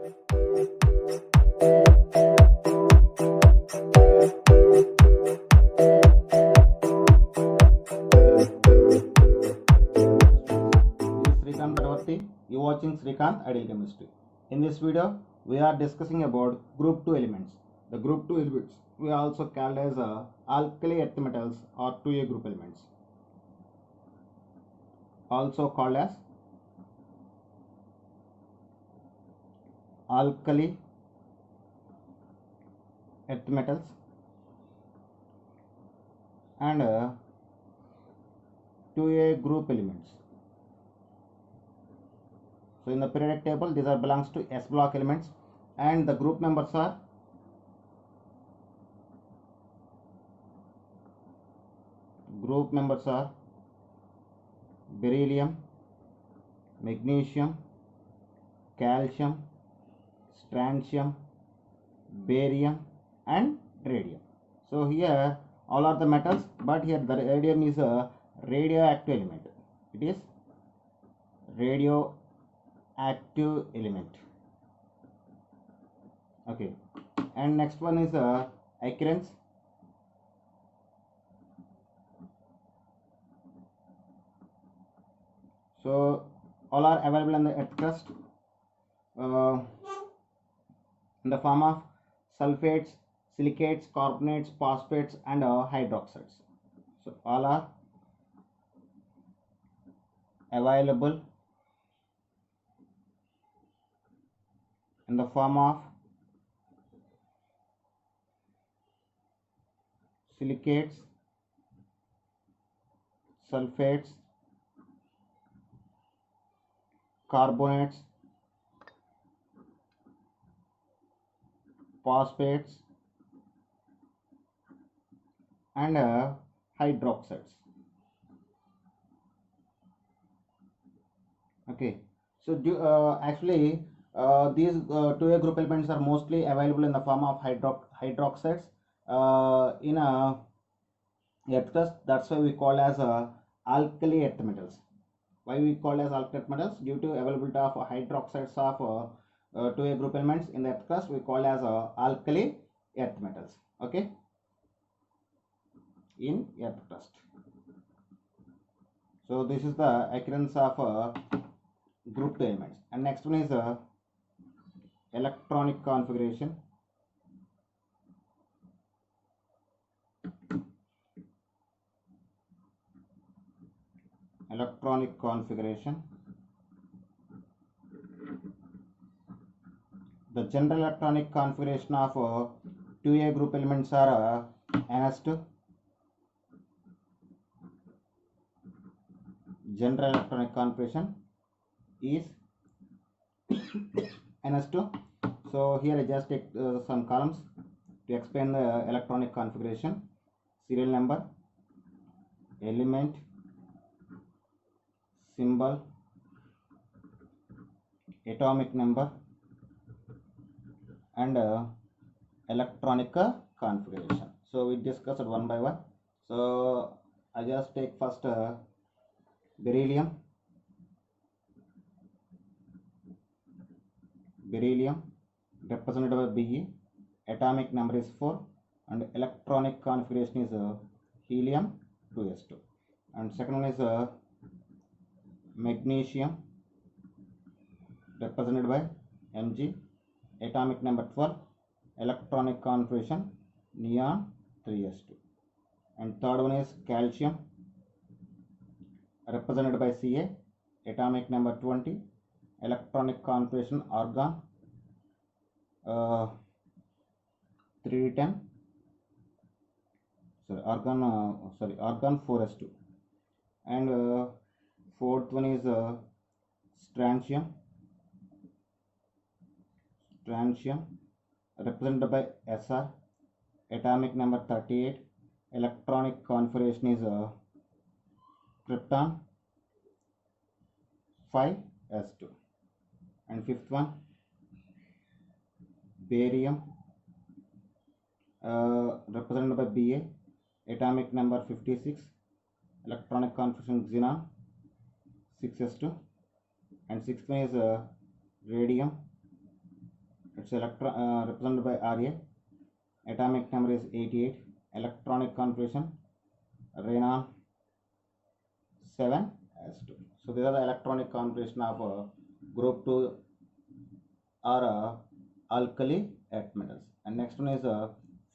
Srikanth Dravati. You watching Srikanth Ideal Chemistry. In this video, we are discussing about group 2 elements. The group 2 elements we also called as alkali earth metals or 2A group elements. Also called as alkali earth metals and 2A group elements. So in the periodic table, these are belongs to S block elements, and the group members are beryllium, magnesium, calcium, strontium, barium, and radium. So here all are the metals, but here the radium is a radioactive element. It is radioactive element. Okay, and next one is occurrence. So all are available in the earth crust in the form of sulfates, silicates, carbonates, phosphates, and hydroxides. So all are available in the form of silicates, sulfates, carbonates, phosphates, and hydroxides. Okay, so actually these 2A group elements are mostly available in the form of hydroxides in a earth crust. That's why we call as alkali earth metals. Why we call as alkali earth metals? Due to availability of hydroxides of 2A group elements in the earth crust, we call as alkali earth metals. Okay, in earth crust. So this is the occurrence of group 2 elements. And next one is electronic configuration. Electronic configuration. The general electronic configuration of 2A group elements are NS2. General electronic configuration is NS2. So here I just take some columns to explain the electronic configuration. Serial number, element, symbol, atomic number, and electronic configuration. So we discuss it one by one. So I just take first beryllium represented by Be. Atomic number is 4, and electronic configuration is helium 2s2. And second one is magnesium represented by Mg. Atomic number 12, electronic configuration neon 3s2. And third one is calcium represented by Ca. Atomic number 20, electronic configuration argon 3d10. Argon 4s2. And fourth one is strontium represented by Sr. Atomic number 38, electronic configuration is krypton 5s2. And fifth one, barium represented by Ba. Atomic number 56, electronic configuration xenon 6s2. And sixth one is radium It's represented by Ra. Atomic number is 88. Electronic configuration Renan 7s2. So these are the electronic configuration of group 2 or alkali earth metals. And next one is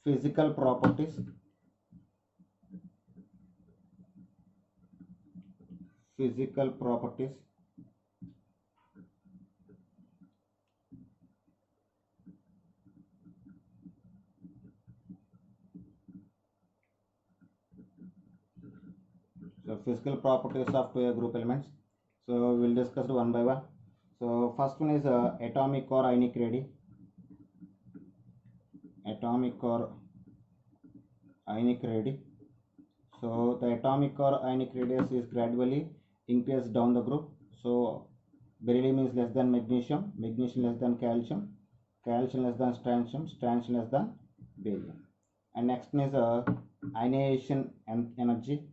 physical properties. Physical properties. So physical properties of two group elements. So we'll discuss one by one. So first one is atomic or ionic radii. Atomic or ionic radii. So the atomic or ionic radius is gradually increased down the group. So beryllium is less than magnesium, magnesium less than calcium, calcium less than strontium, strontium less than barium. And next one is ionization energy.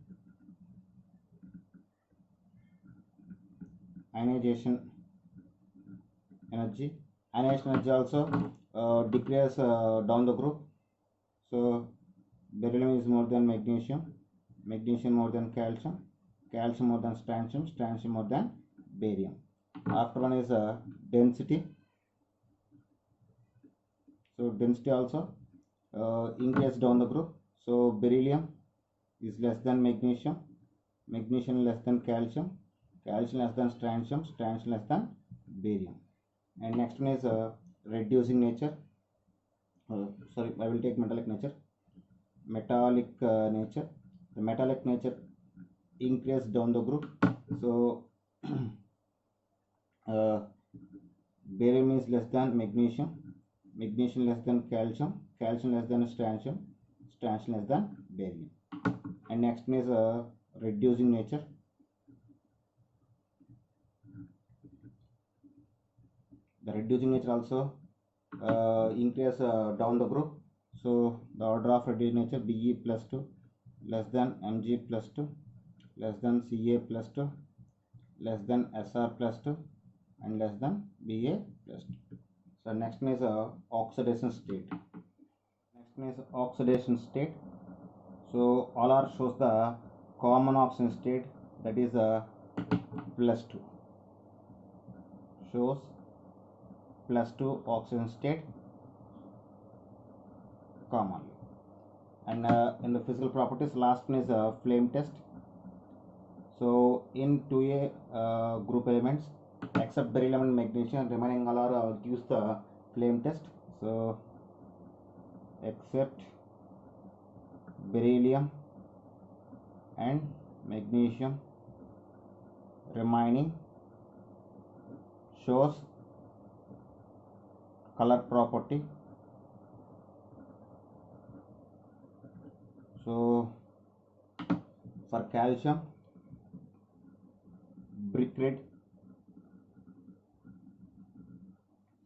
Ionization energy. Ionization energy also decreases down the group. So beryllium is more than magnesium, magnesium more than calcium, calcium more than strontium, strontium more than barium. After one is density. So density also increases down the group. So beryllium is less than magnesium, magnesium less than calcium, calcium less than strontium, strontium less than barium. And next one is reducing nature. Sorry, I will take metallic nature. Metallic nature. The metallic nature increase down the group. So barium is less than magnesium, magnesium less than calcium, calcium less than strontium, strontium less than barium. And next one is reducing nature. The reducing nature also increase down the group. So the order of reducing nature Be plus 2 less than Mg plus 2 less than Ca plus 2 less than Sr plus 2 and less than Ba plus 2. So next one is oxidation state. Next one is oxidation state. So all R shows the common oxidation state, that is plus 2. Shows plus 2 oxidation state commonly. And in the physical properties, last one is flame test. So in 2A group elements, except beryllium and magnesium, remaining all are gives the flame test. So except beryllium and magnesium, remaining shows color property. So for calcium, brick red.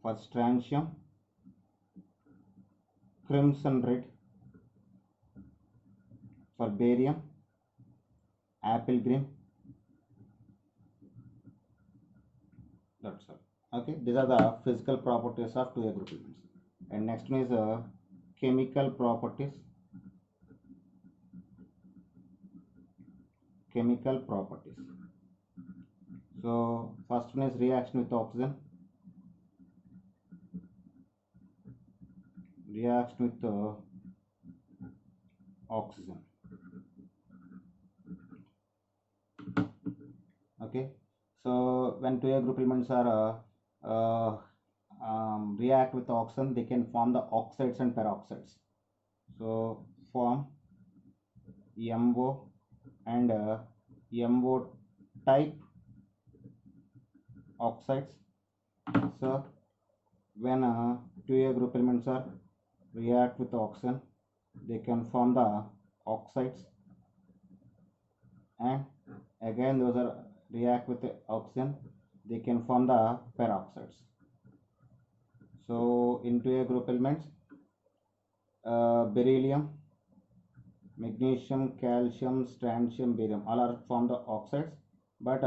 For strontium, crimson red. For barium, apple green. That's all. Okay, these are the physical properties of 2A group elements. And next one is chemical properties. Chemical properties. So first one is reaction with oxygen. Reaction with oxygen. Okay, so when 2A group elements are react with oxygen, they can form the oxides and peroxides. So form MO and MO type oxides. So when 2A group elements are react with oxygen, they can form the oxides, and again those are react with the oxygen, they can form the peroxides. So in 2A group elements, beryllium, magnesium, calcium, strontium, barium all are formed the oxides, but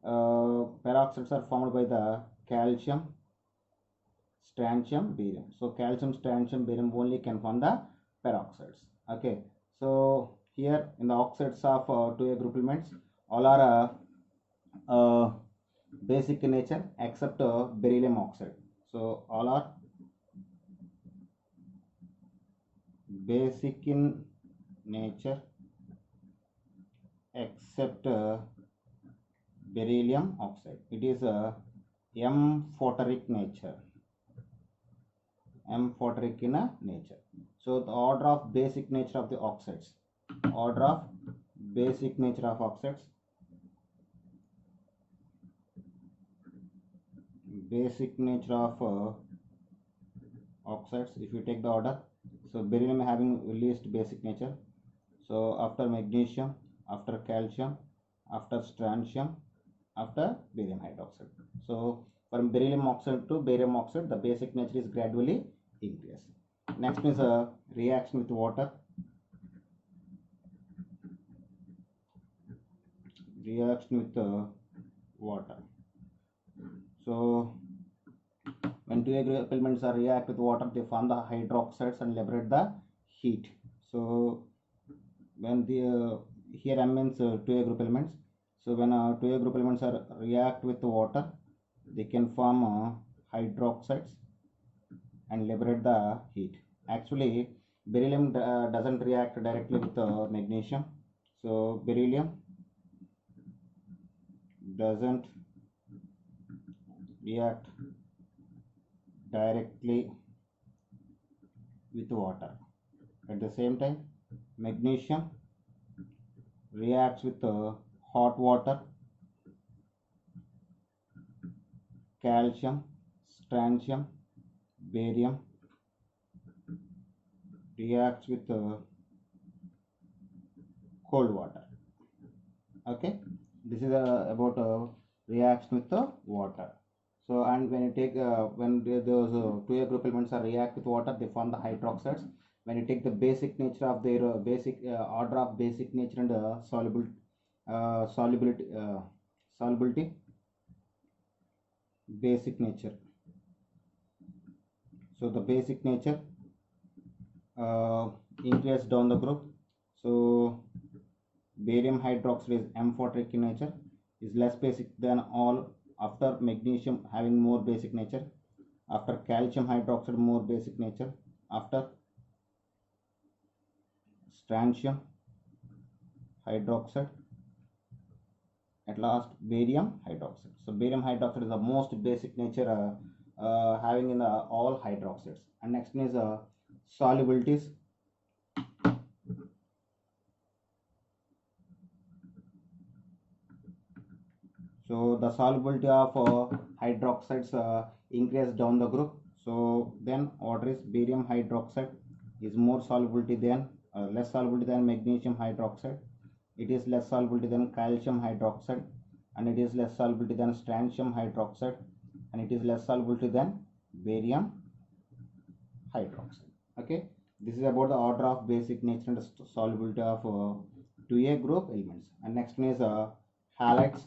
peroxides are formed by the calcium, strontium, barium. So calcium, strontium, barium only can form the peroxides. Okay, so here in the oxides of 2A group elements, all are basic in nature except beryllium oxide. So all are basic in nature except beryllium oxide. It is a amphoteric nature. Amphoteric in a nature. So the order of basic nature of the oxides. Order of basic nature of oxides. Basic nature of oxides. If you take the order, so beryllium having least basic nature. So after magnesium, after calcium, after strontium, after barium hydroxide. So from beryllium oxide to barium oxide, the basic nature is gradually increased. Next is a reaction with water. Reaction with water. So when two group elements are react with water, they form the hydroxides and liberate the heat. So when the here M means 2A group elements. So when 2A group elements are react with water, they can form hydroxides and liberate the heat. Actually, beryllium doesn't react directly with magnesium. So beryllium doesn't react directly with water. At the same time, magnesium reacts with hot water, calcium, strontium, barium reacts with cold water. Okay, this is about reaction with the water. So and when you take when those 2A group elements are react with water, they form the hydroxides. When you take the basic nature of their basic order of basic nature and solubility solubility basic nature. So the basic nature increase down the group. So barium hydroxide is amphoteric in nature, is less basic than all. After magnesium having more basic nature, after calcium hydroxide more basic nature, after strontium hydroxide, at last barium hydroxide. So barium hydroxide is the most basic nature having in the all hydroxides. And next is solubilities. So the solubility of hydroxides increase down the group. So then what is barium hydroxide is more solubility than less solubility than magnesium hydroxide. It is less solubility than calcium hydroxide, and it is less solubility than strontium hydroxide, and it is less solubility than barium hydroxide. Okay, this is about the order of basic nature and solubility of 2A group elements. And next one is halides.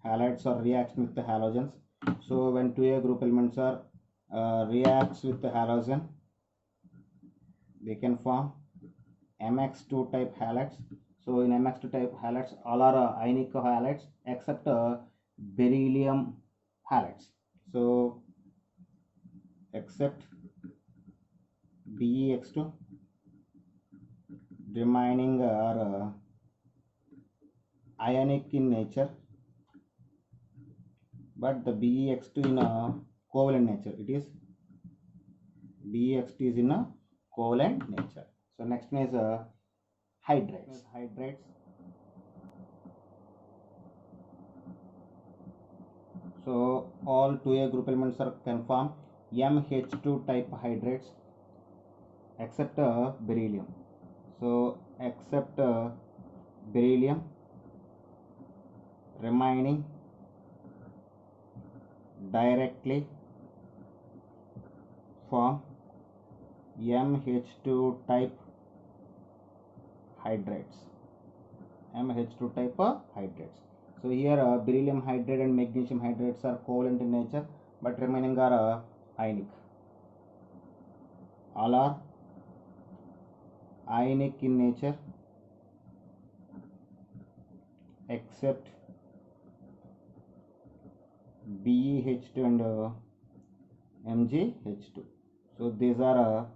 Halides are reaction with the halogens. So when 2A group elements are reacts with the halogen, they can form MX2 type halides. So in MX2 type halides, all are ionic halides except beryllium halides. So except BeX2, remaining are ionic in nature, but the BeX2 in a covalent nature. It is BeX2 is in a covalent nature. So next one is hydrates. So all 2A group elements are can form MH2 type hydrates except beryllium. So except beryllium, remaining directly form MH2 type hydrates. MH2 type hydrates. So here beryllium hydrate and magnesium hydrates are covalent in nature, but remaining are ionic. All are ionic in nature except BeH2 and MgH2. So these are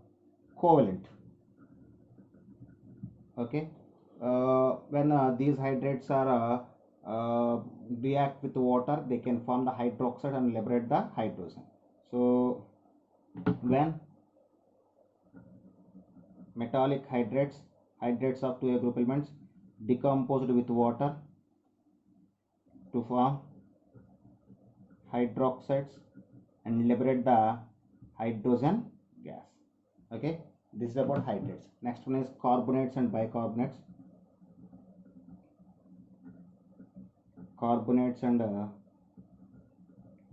covalent. Okay. When these hydrates are react with water, they can form the hydroxide and liberate the hydrogen. So when metallic hydrates of 2A group elements decomposed with water to form hydroxides and liberate the hydrogen gas. Okay, this is about hydrates. Next one is carbonates and bicarbonates. Carbonates and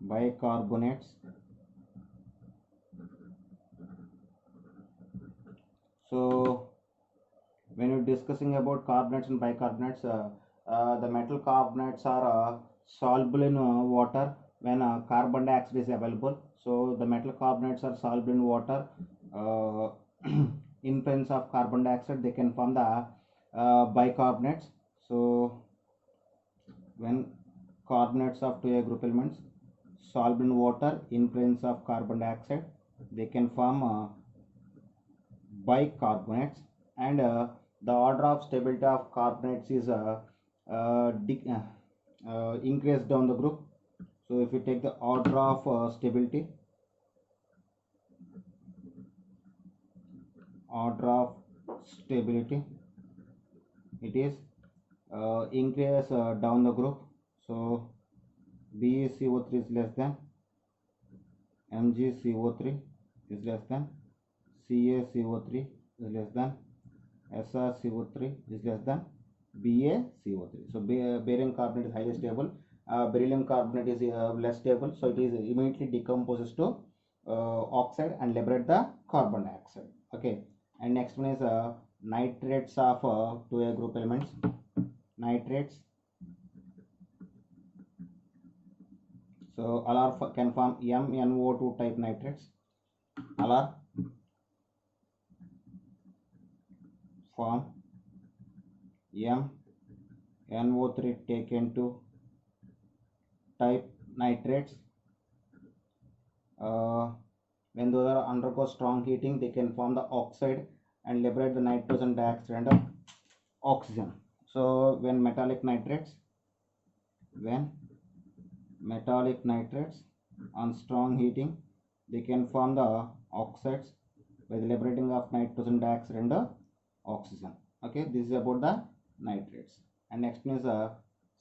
bicarbonates. So when you're discussing about carbonates and bicarbonates, the metal carbonates are soluble in water when carbon dioxide is available. So the metal carbonates are soluble in water. In presence of carbon dioxide, they can form the bicarbonates. So when carbonates of 2A group elements soluble in water in presence of carbon dioxide, they can form bicarbonates, and the order of stability of carbonates is increased down the group. So if you take the order of stability, it is increase down the group. So BeCO3 is less than MgCO3 is less than CaCO3 is less than SrCO3 is less than BaCO3. So barium carbonate is highly stable. Beryllium carbonate is less stable, so it is immediately decomposes to oxide and liberate the carbon dioxide. Okay, and next one is nitrates of 2A group elements. Nitrates. So all are can form MnO2 type nitrates. All are form MnO3 taken to type nitrates. When those are undergo strong heating, they can form the oxide and liberate the nitrogen dioxide and oxygen. So when metallic nitrates on strong heating, they can form the oxides by the liberating of nitrogen dioxide and oxygen. Okay, this is about the nitrates. And next is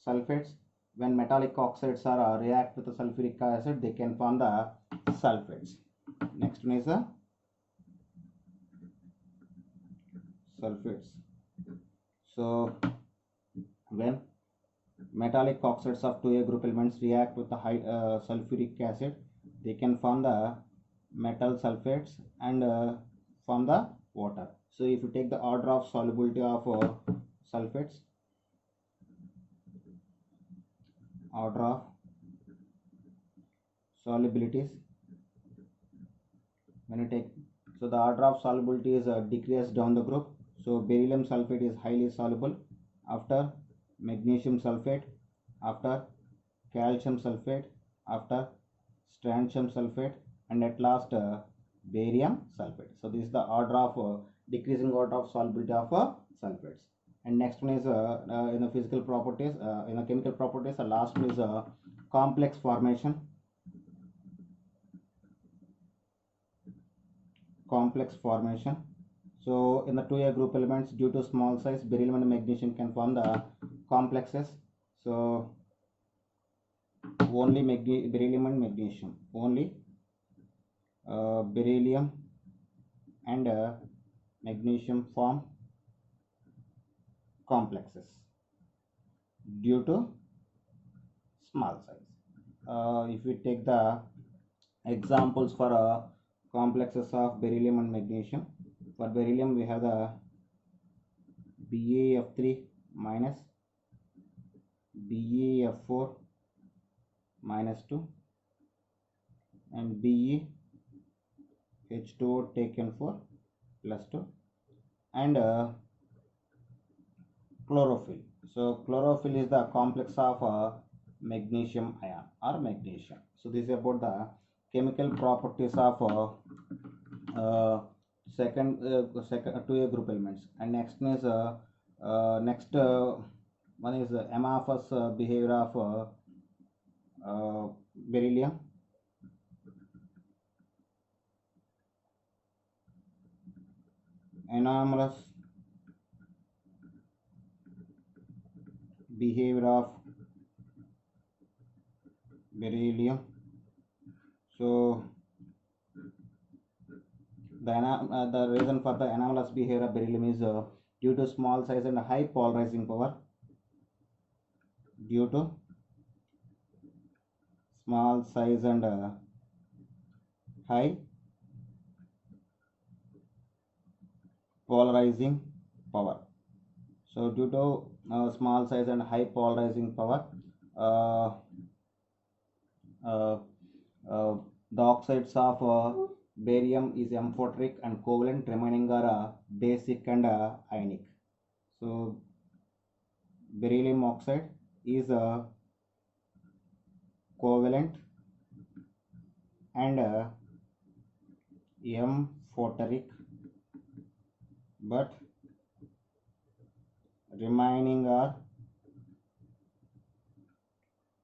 sulfates. When metallic oxides are react with the sulfuric acid, they can form the sulfates. Next one is sulfates. So when metallic oxides of 2A group elements react with the high sulfuric acid, they can form the metal sulfates and form the water. So if you take the order of solubility of sulfates, order of solubilities, when you take, so the order of solubility is decreased down the group. So beryllium sulfate is highly soluble, after magnesium sulfate, after calcium sulfate, after strontium sulfate, and at last barium sulfate. So this is the order of decreasing order of solubility of sulfates. And next one is in the physical properties, in the chemical properties, the last one is complex formation. So in the 2A group elements, due to small size, beryllium and magnesium can form the complexes. So only beryllium and magnesium, only beryllium and magnesium form complexes due to small size. If we take the examples for complexes of beryllium and magnesium, for beryllium we have the BaF3 minus BeF4 -2 and BeH2O taken for +2 and chlorophyll. So chlorophyll is the complex of magnesium ion or magnesium. So this is about the chemical properties of second 2A group elements. And next is next one is amorphous behavior of beryllium. Anomalous behavior of beryllium. So the reason for the anomalous behavior of beryllium is due to small size and high polarizing power. Due to small size and high polarizing power. So due to small size and high polarizing power, uh, uh, the oxides of barium is amphoteric and covalent, remaining are basic and ionic. So beryllium oxide is covalent and amphoteric, but remaining are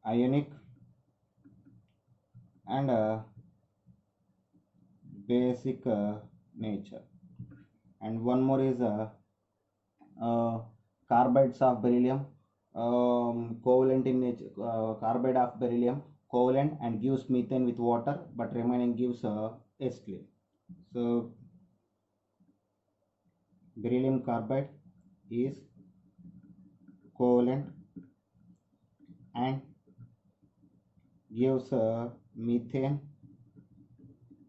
ionic and basic nature. And one more is carbides of beryllium, covalent in nature, carbide of beryllium covalent and gives methane with water, but remaining gives acetylene. So beryllium carbide is covalent and gives methane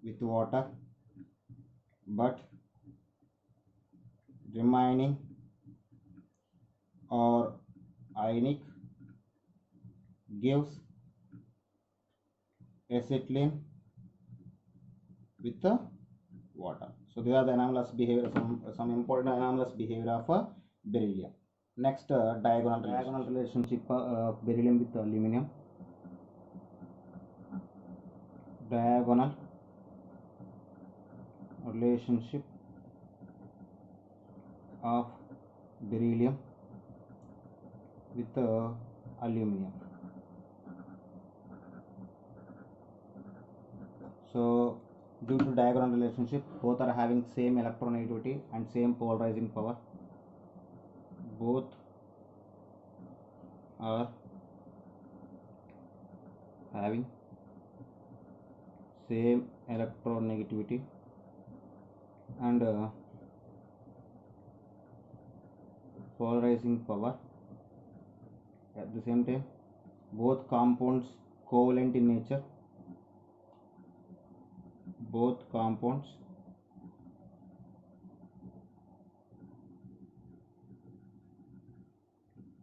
with water, but remaining or ionic gives acetylene with the water. So these are the anomalous behavior, some important anomalous behavior of beryllium. Next, diagonal relationship of beryllium with aluminum. Diagonal relationship of beryllium with aluminum. So due to diagonal relationship, both are having same electronegativity and same polarizing power. Both are having same electronegativity and polarizing power. At the same time, both compounds covalent in nature. Both compounds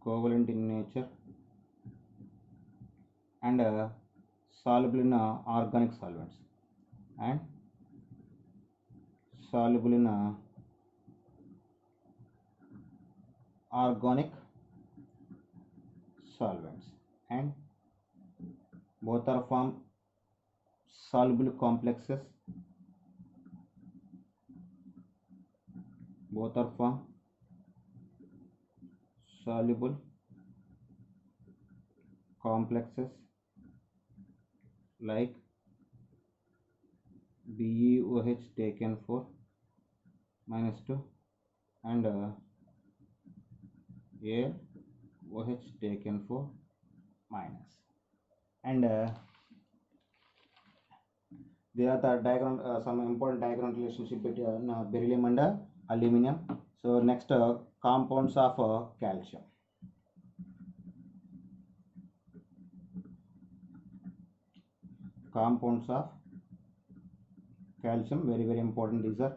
covalent in nature and soluble in organic solvents and soluble in organic solvents, and both are form soluble complexes. Both are form soluble complexes like BeOH taken for -2 and AOH taken for minus. And there are the diagram, some important diagram relationship between beryllium and aluminum. So next, compounds of calcium. Compounds of calcium, very important. These are,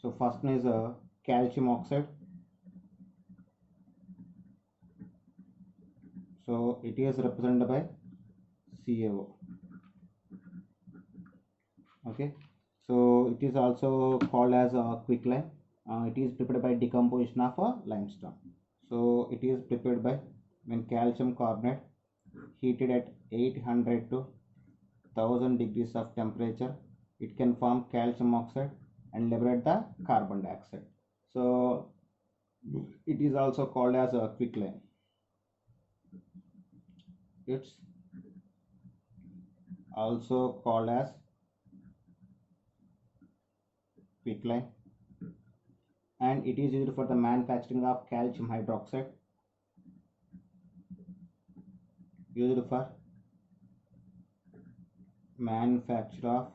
so first one is calcium oxide, So it is represented by CaO. Okay, so it is also called as a quicklime. It is prepared by decomposition of a limestone. So it is prepared by when calcium carbonate heated at 800 to 1000 degrees of temperature, it can form calcium oxide and liberate the carbon dioxide. So it is also called as a quicklime. It's also called as quicklime, and it is used for the manufacturing of calcium hydroxide, used for manufacture of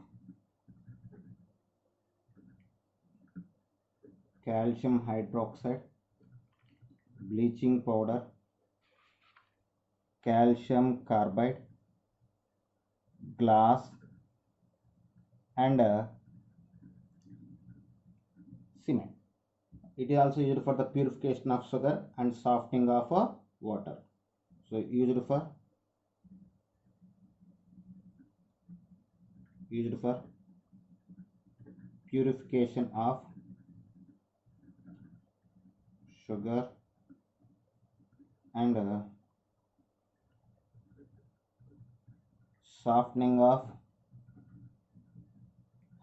calcium hydroxide, bleaching powder, calcium carbide, glass, and cement. It is also used for the purification of sugar and softening of water. So used for purification of sugar and softening of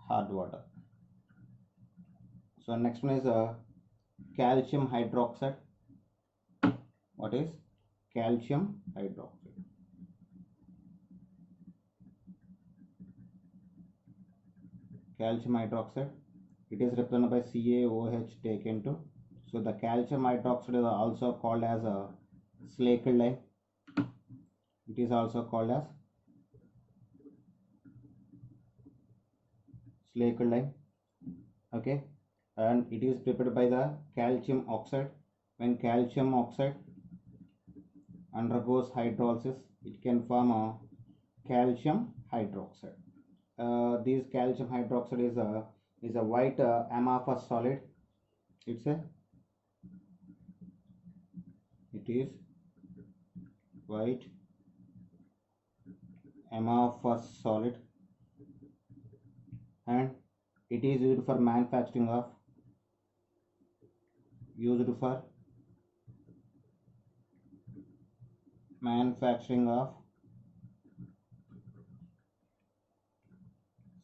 hard water. So next one is calcium hydroxide. What is calcium hydroxide? Calcium hydroxide, it is represented by CaOH taken to. So the calcium hydroxide is also called as a slaked lime. It is also called as slaked lime. Okay, and it is prepared by the calcium oxide. When calcium oxide undergoes hydrolysis, it can form a calcium hydroxide. This calcium hydroxide is a white amorphous solid. It is white amorphous solid, and it is used for manufacturing of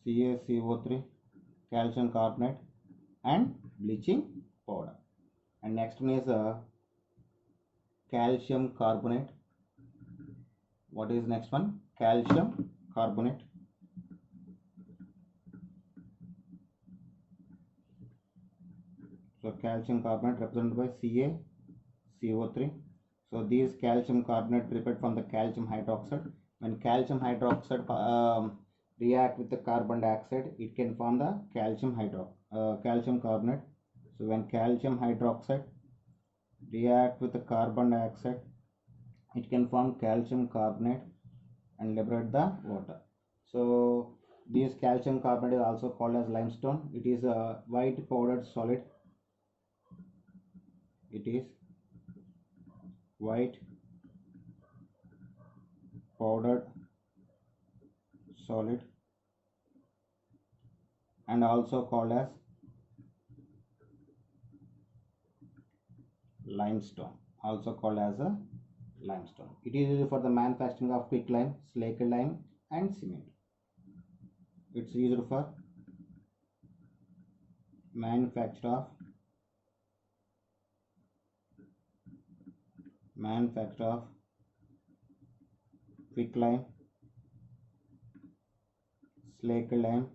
CaCO3, calcium carbonate, and bleaching powder. And next one is calcium carbonate. What is next one? Calcium carbonate. So calcium carbonate represented by CaCO3. So these calcium carbonate prepared from the calcium hydroxide. When calcium hydroxide react with the carbon dioxide, it can form the calcium carbonate. So when calcium hydroxide react with the carbon dioxide, it can form calcium carbonate and liberate the water. So this calcium carbonate is also called as limestone. It is a white powdered solid. It is white powdered solid and also called as limestone. It is used for the manufacturing of quicklime, slaked lime, and cement. It's used for manufacture of quicklime, slaked lime,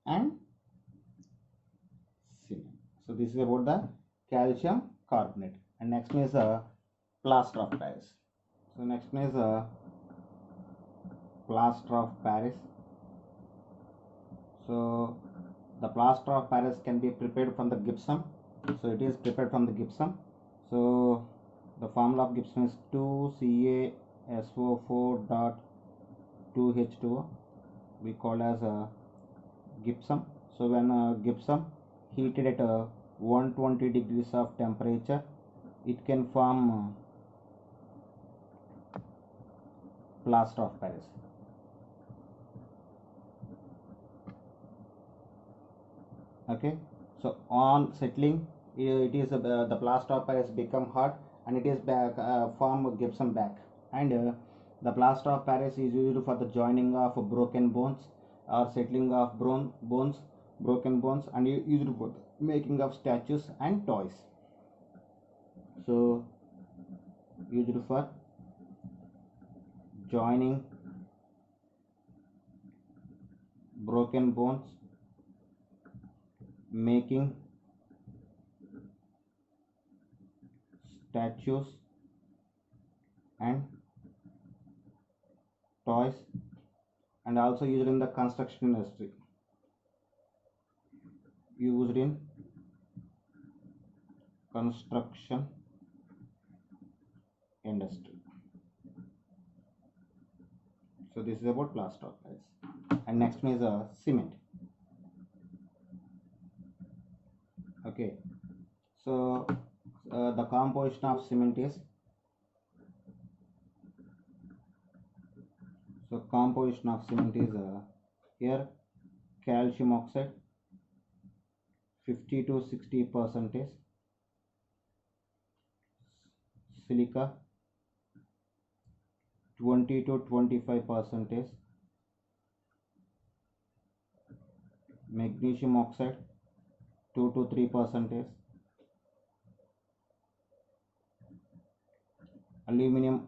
and cement. So this is about the calcium carbonate. And next one is plaster of Paris. So next one is plaster of Paris. So the plaster of Paris can be prepared from the gypsum. So it is prepared from the gypsum. So the formula of gypsum is 2CaSO4.2H2O. We call as gypsum. So when gypsum heated at 120 degrees of temperature, it can form plaster of Paris. Okay, so on settling, it is the plaster of Paris become hard, and it is back form gypsum back, and the plaster of Paris is used for the joining of broken bones or settling of broken bones, and used for the making of statues and toys. So used for joining broken bones, making statues and toys, and also used in the construction industry. Used in construction industry. So this is about plaster of Paris. And next one is cement. Okay, so the composition of cement is, here calcium oxide 50 to 60%, silica 20 to 25%, magnesium oxide 2 to 3%, aluminum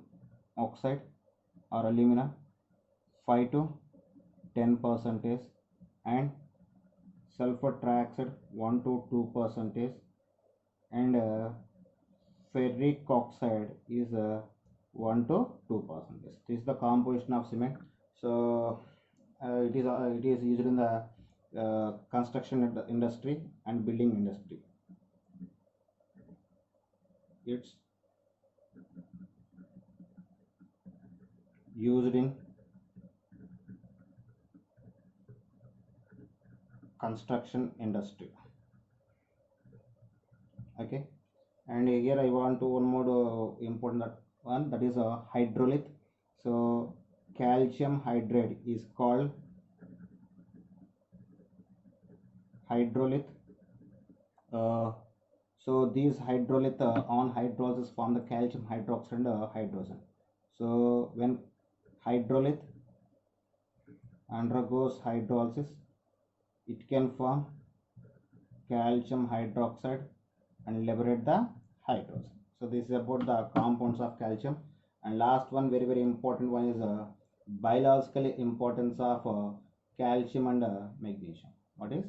oxide or alumina 5 to 10%, and sulfur trioxide 1 to 2%, and ferric oxide is 1 to 2%. This is the composition of cement. So it is used in the construction industry and building industry. It's used in construction industry. Okay, and here I want to one more important one, that is a hydrolith. So calcium hydride is called hydrolith. So these hydrolith on hydrolysis form the calcium hydroxide and hydrogen. So when hydrolith undergoes hydrolysis, it can form calcium hydroxide and liberate the hydrogen. So this is about the compounds of calcium. And last one, very important one, is biological importance of calcium and magnesium. What is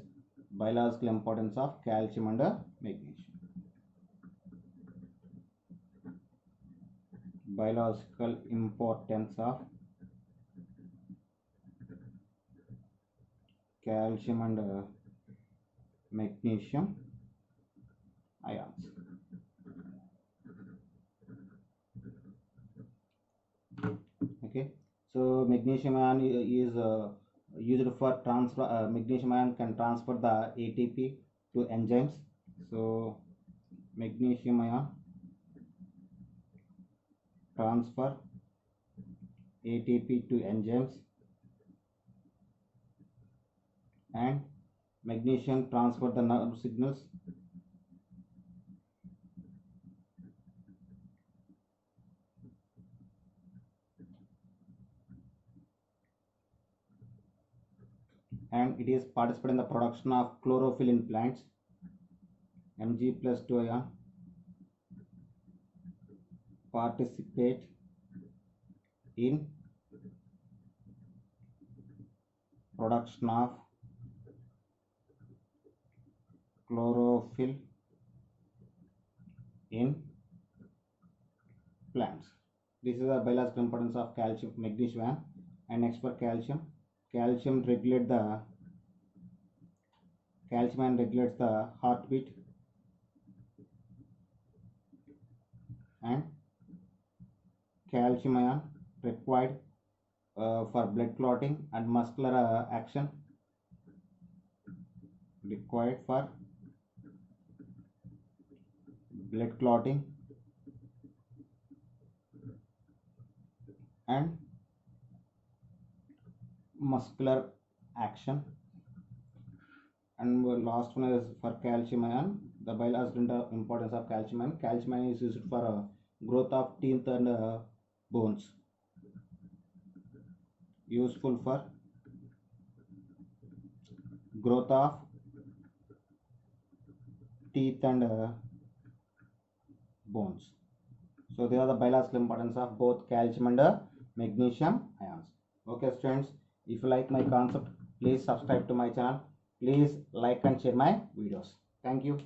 biological importance of calcium and magnesium? Biological importance of calcium and magnesium ions. Okay, so magnesium ion is used for transfer. Magnesium ion can transfer the ATP to enzymes. So magnesium ion transfer ATP to enzymes, and magnesium transfer the nerve signals, and it is participate in the production of chlorophyll in plants. Mg+2 ion participate in production of chlorophyll in plants. This is the biological importance of calcium, magnesium ion. And next for calcium, calcium ion regulates the heartbeat, and calcium ion required for blood clotting and muscular action, required for blood clotting and muscular action. And last one is for calcium ion. The bile has been the importance of calcium ion. Calcium ion is used for growth of teeth and bones. Useful for growth of teeth and bones. So they are the biological importance of both calcium and magnesium ions. Okay students, if you like my concept, please subscribe to my channel. Please like and share my videos. Thank you.